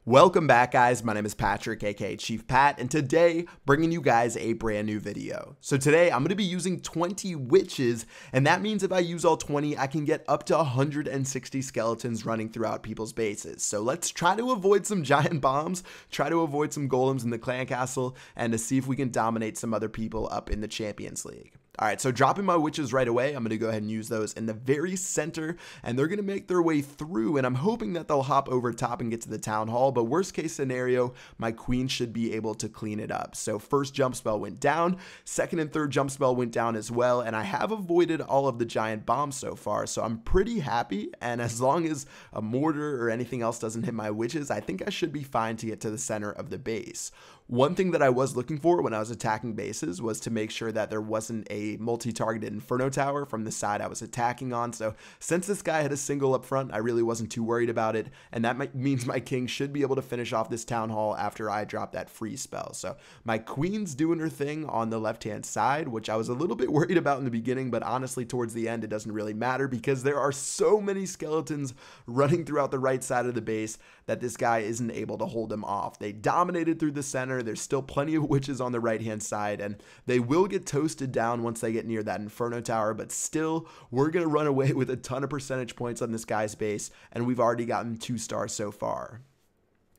Welcome back, guys. My name is Patrick, aka Chief Pat, and today bringing you guys a brand new video. So today I'm going to be using 20 witches, and that means if I use all 20, I can get up to 160 skeletons running throughout people's bases. So let's try to avoid some giant bombs, try to avoid some golems in the clan castle, and to see if we can dominate some other people up in the Champions League. Alright, so dropping my witches right away, I'm going to go ahead and use those in the very center, and they're going to make their way through, and I'm hoping that they'll hop over top and get to the town hall, but worst case scenario, my queen should be able to clean it up. So first jump spell went down, second and third jump spell went down as well, and I have avoided all of the giant bombs so far, so I'm pretty happy, and as long as a mortar or anything else doesn't hit my witches, I think I should be fine to get to the center of the base. One thing that I was looking for when I was attacking bases was to make sure that there wasn't a multi-targeted Inferno Tower from the side I was attacking on. So since this guy had a single up front, I really wasn't too worried about it. And that means my king should be able to finish off this town hall after I drop that free spell. So my queen's doing her thing on the left-hand side, which I was a little bit worried about in the beginning, but honestly towards the end it doesn't really matter because there are so many skeletons running throughout the right side of the base that this guy isn't able to hold them off. They dominated through the center. There's still plenty of witches on the right hand side, and they will get toasted down once they get near that Inferno Tower, but still we're going to run away with a ton of percentage points on this guy's base, and we've already gotten 2 stars so far.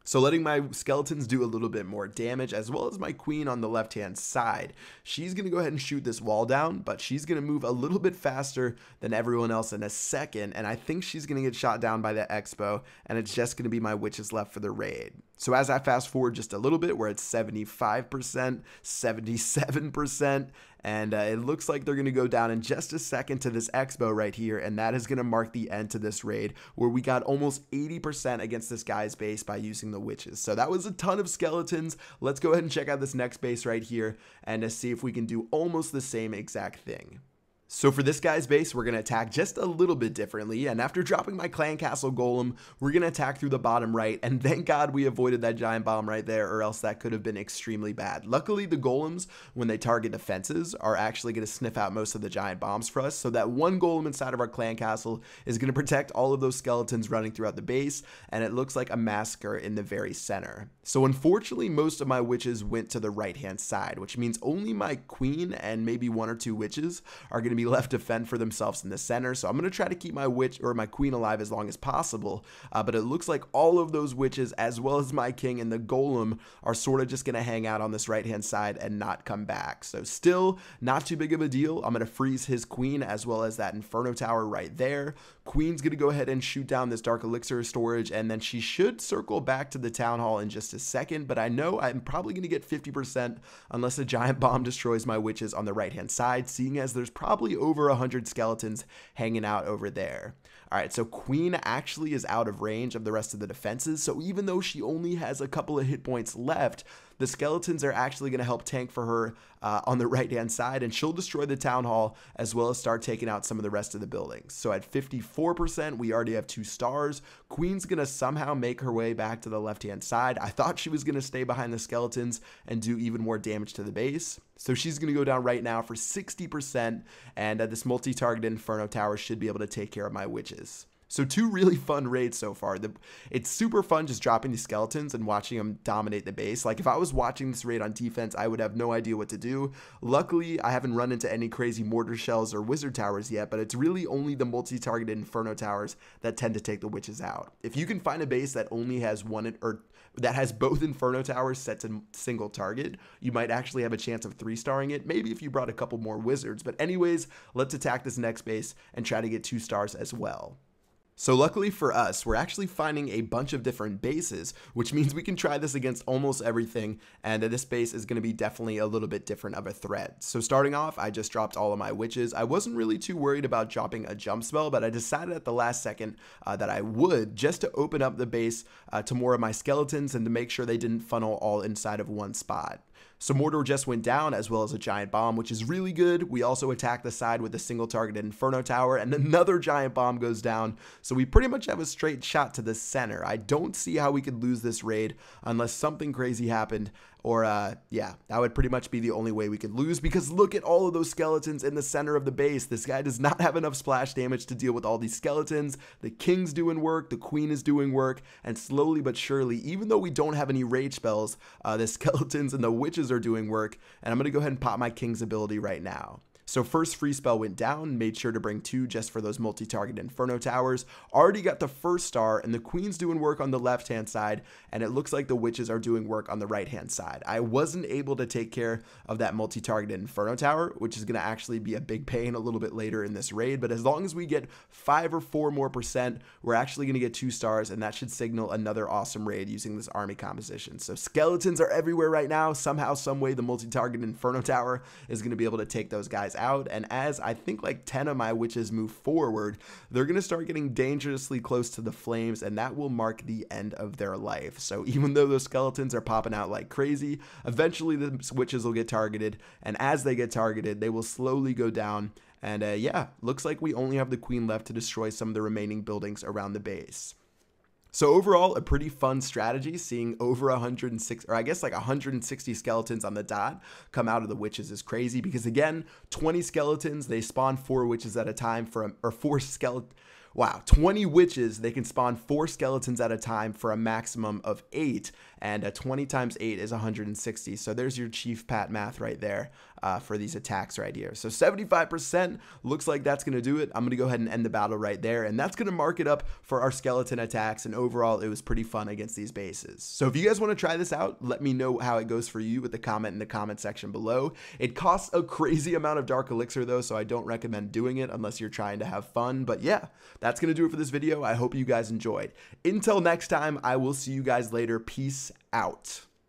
So letting my skeletons do a little bit more damage, as well as my queen on the left-hand side. She's going to go ahead and shoot this wall down, but she's going to move a little bit faster than everyone else in a second, and I think she's going to get shot down by the Expo, and it's just going to be my witches left for the raid. So as I fast forward just a little bit, we're at 75%, 77%, and it looks like they're going to go down in just a second to this Expo right here, and that is going to mark the end to this raid, where we got almost 80% against this guy's base by using the witches. So that was a ton of skeletons. Let's go ahead and check out this next base right here and see if we can do almost the same exact thing. So for this guy's base, we're going to attack just a little bit differently, and after dropping my clan castle golem, we're going to attack through the bottom right, and thank God we avoided that giant bomb right there, or else that could have been extremely bad. Luckily, the golems, when they target defenses, are actually going to sniff out most of the giant bombs for us, so that one golem inside of our clan castle is going to protect all of those skeletons running throughout the base, and it looks like a massacre in the very center. So unfortunately, most of my witches went to the right-hand side, which means only my queen and maybe 1 or 2 witches are going to be left to fend for themselves in the center. So I'm going to try to keep my witch or my queen alive as long as possible, but it looks like all of those witches as well as my king and the golem are sort of just going to hang out on this right hand side and not come back. So still not too big of a deal. I'm going to freeze his queen as well as that Inferno Tower right there. Queen's going to go ahead and shoot down this dark elixir storage, and then she should circle back to the town hall in just a second, but I know I'm probably going to get 50% unless a giant bomb destroys my witches on the right hand side, seeing as there's probably over 100 skeletons hanging out over there. Alright, so queen actually is out of range of the rest of the defenses, so even though she only has a couple of hit points left, the skeletons are actually going to help tank for her on the right hand side, and she'll destroy the town hall as well as start taking out some of the rest of the buildings. So at 54%, we already have 2 stars. Queen's going to somehow make her way back to the left hand side. I thought she was going to stay behind the skeletons and do even more damage to the base. So she's going to go down right now for 60%, and this multi-targeted Inferno Tower should be able to take care of my witches. So 2 really fun raids so far. It's super fun just dropping these skeletons and watching them dominate the base. Like if I was watching this raid on defense, I would have no idea what to do. Luckily, I haven't run into any crazy mortar shells or wizard towers yet, but it's really only the multi-targeted Inferno Towers that tend to take the witches out. If you can find a base that only has one or that has both Inferno Towers set to single target, you might actually have a chance of 3-starring it, maybe if you brought a couple more wizards. But anyways, let's attack this next base and try to get 2 stars as well. So luckily for us, we're actually finding a bunch of different bases, which means we can try this against almost everything, and this base is going to be definitely a little bit different of a threat. So starting off, I just dropped all of my witches. I wasn't really too worried about dropping a jump spell, but I decided at the last second that I would, just to open up the base to more of my skeletons and to make sure they didn't funnel all inside of one spot. So mortar just went down as well as a giant bomb, which is really good. We also attack the side with a single targeted Inferno Tower, and another giant bomb goes down. So we pretty much have a straight shot to the center. I don't see how we could lose this raid unless something crazy happened or yeah, that would pretty much be the only way we could lose, because look at all of those skeletons in the center of the base. This guy does not have enough splash damage to deal with all these skeletons. The king's doing work, the queen is doing work, and slowly but surely, even though we don't have any rage spells, the skeletons and the witches are doing work, and I'm going to go ahead and pop my king's ability right now. So first free spell went down, made sure to bring 2 just for those multi-target Inferno Towers. Already got the first star, and the Queen's doing work on the left-hand side, and it looks like the Witches are doing work on the right-hand side. I wasn't able to take care of that multi-targeted Inferno Tower, which is going to actually be a big pain a little bit later in this raid, but as long as we get 5 or 4 more %, we're actually going to get 2 stars, and that should signal another awesome raid using this army composition. So skeletons are everywhere right now. Somehow, some way, the multi-targeted Inferno Tower is going to be able to take those guys out, and as I think like 10 of my witches move forward, they're going to start getting dangerously close to the flames, and that will mark the end of their life. So even though those skeletons are popping out like crazy, eventually the witches will get targeted, and as they get targeted, they will slowly go down. And yeah, looks like we only have the queen left to destroy some of the remaining buildings around the base. So overall, a pretty fun strategy. Seeing over 106, or I guess like 160 skeletons on the dot come out of the witches is crazy, because again, 20 skeletons, they spawn 4 witches at a time or 4 skeletons. Wow, 20 witches, they can spawn 4 skeletons at a time for a maximum of 8, and 20 times 8 is 160. So there's your Chief Pat math right there for these attacks right here. So 75% looks like that's going to do it. I'm going to go ahead and end the battle right there, and that's going to mark it up for our skeleton attacks, and overall, it was pretty fun against these bases. So if you guys want to try this out, let me know how it goes for you with the comment in the comment section below. It costs a crazy amount of Dark Elixir though, so I don't recommend doing it unless you're trying to have fun, but yeah, that's going to do it for this video. I hope you guys enjoyed. Until next time, I will see you guys later. Peace out.